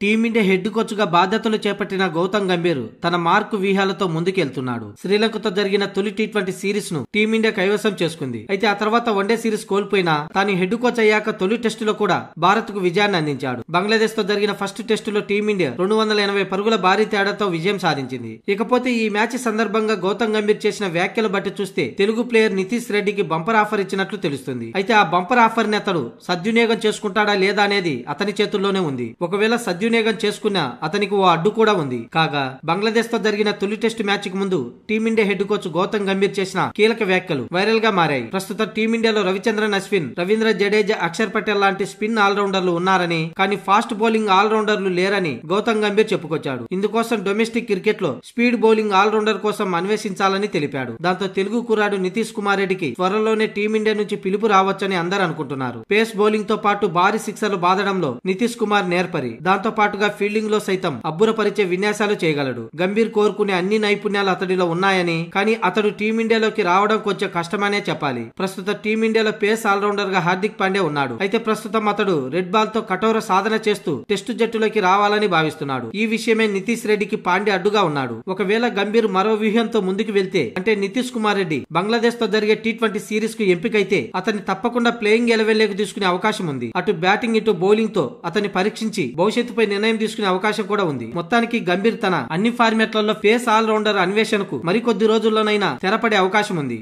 Team India head coach గా బాధ్యతలు చేపట్టిన గౌతమ్ గంభీర్ తన మార్కు వ్యూహాలతో ముందుకెళ్తున్నాడు. శ్రీలంకతో జరిగిన తొలి టీ20 సిరీస్ ను టీమిండియా కైవసం చేసుకుంది. అయితే ఆ తర్వాత వన్డే సిరీస్ కోల్పోయినా తాను హెడ్ కోచ్ అయ్యాక తొలి టెస్టులో కూడా భారత్ కు విజయాన్ని అందించాడు. బంగ్లాదేశ్ తో జరిగిన ఫస్ట్ టెస్టులో టీమిండియా 280 పరుగుల భారీ తేడాతో విజయం సాధించింది. ఇకపోతే ఈ మ్యాచ్ సందర్భంగా గౌతమ్ గంభీర్ చేసిన వ్యాఖ్యలు బట్టి చూస్తే తెలుగు ప్లేయర్ నితీష్ రెడ్డికి బంపర్ ఆఫర్ ఇచ్చినట్లు తెలుస్తుంది. అయితే ఆ బంపర్ ఆఫర్ ని అతడు సద్వినియోగం చేసుకుంటాడా లేదా అనేది అతని చేతుల్లోనే ఉంది. ఒకవేళ సద్వినియోగం చేసుకున్న అతనికి ఓ అడ్డు కూడా ఉంది. కాగా బంగ్లాదేశ్ తో జరిగిన తొలి టెస్ట్ మ్యాచ్ కి ముందు team India head coach Gautam Gambhir చేసిన కీలక వ్యాఖ్యలు వైరల్ గా మారాయి. ప్రస్తుతం టీమిండియాలో రవిచంద్రన్ అశ్విన్, రవీంద్ర జడేజా, అక్షర్ పటేల్ లాంటి స్పిన్ ఆల్రౌండర్లు ఉన్నారని, కానీ ఫాస్ట్ బౌలింగ్ ఆల్రౌండర్లు లేరని గౌతమ్ గంభీర్ చెప్పుకొచ్చాడు. ఇందుకోసం డొమెస్టిక్ క్రికెట్ లో స్పీడ్ బౌలింగ్ ఆల్రౌండర్ కోసం అన్వేషించాలని తెలిపాడు. దాంతో తెలుగు కుర్రాడు నితీష్ కుమార్ రెడ్డికి త్వరలోనే టీమిండియా నుంచి పిలుపు రావచ్చని అందరూ అనుకుంటున్నారు. పేస్ బౌలింగ్ తో పాటు భారీ సిక్సర్లు బాదడంలో నితీష్ కుమార్ నేర్పరి. దాంతో పాటుగా ఫీల్డింగ్ లో సైతం అబ్బురపరిచే విన్యాసాలు చేయగలడు. గంభీర్ కోరుకునే అన్ని నైపుణ్యాలు అతడిలో ఉన్నాయని, కానీ అతడు టీమిండియాలోకి రావడం కొంచెం కష్టమనే చెప్పాలి. ప్రస్తుతం టీమిండియాలో పేస్ ఆల్రౌండర్ గా హార్దిక్ పాండ్యా ఉన్నాడు. అయితే ప్రస్తుతం అతడు రెడ్ బాల్ తో కఠోర సాధన చేస్తూ టెస్టు జట్టులోకి రావాలని భావిస్తున్నాడు. ఈ విషయమే నితీష్ రెడ్డికి పాండ్యా అడ్డుగా ఉన్నాడు. ఒకవేళ గంభీర్ మరో వ్యూహంతో ముందుకు వెళ్తే, అంటే నితీష్ కుమార్ రెడ్డి బంగ్లాదేశ్ తో జరిగే టీ20 సిరీస్ కు ఎంపికైతే అతన్ని తప్పకుండా ప్లేయింగ్ ఎలెవెన్ లోకి తీసుకునే అవకాశం ఉంది. అటు బ్యాటింగ్ ఇటు బౌలింగ్ తో అతన్ని పరీక్షించి భవిష్యత్తుపై నిర్ణయం తీసుకునే అవకాశం కూడా ఉంది. మొత్తానికి గంభీర్ తన అన్ని ఫార్మాట్లలో పేస్ ఆల్రౌండర్ అన్వేషణకు మరికొద్ది రోజుల్లోనైనా తెరపడే అవకాశం ఉంది.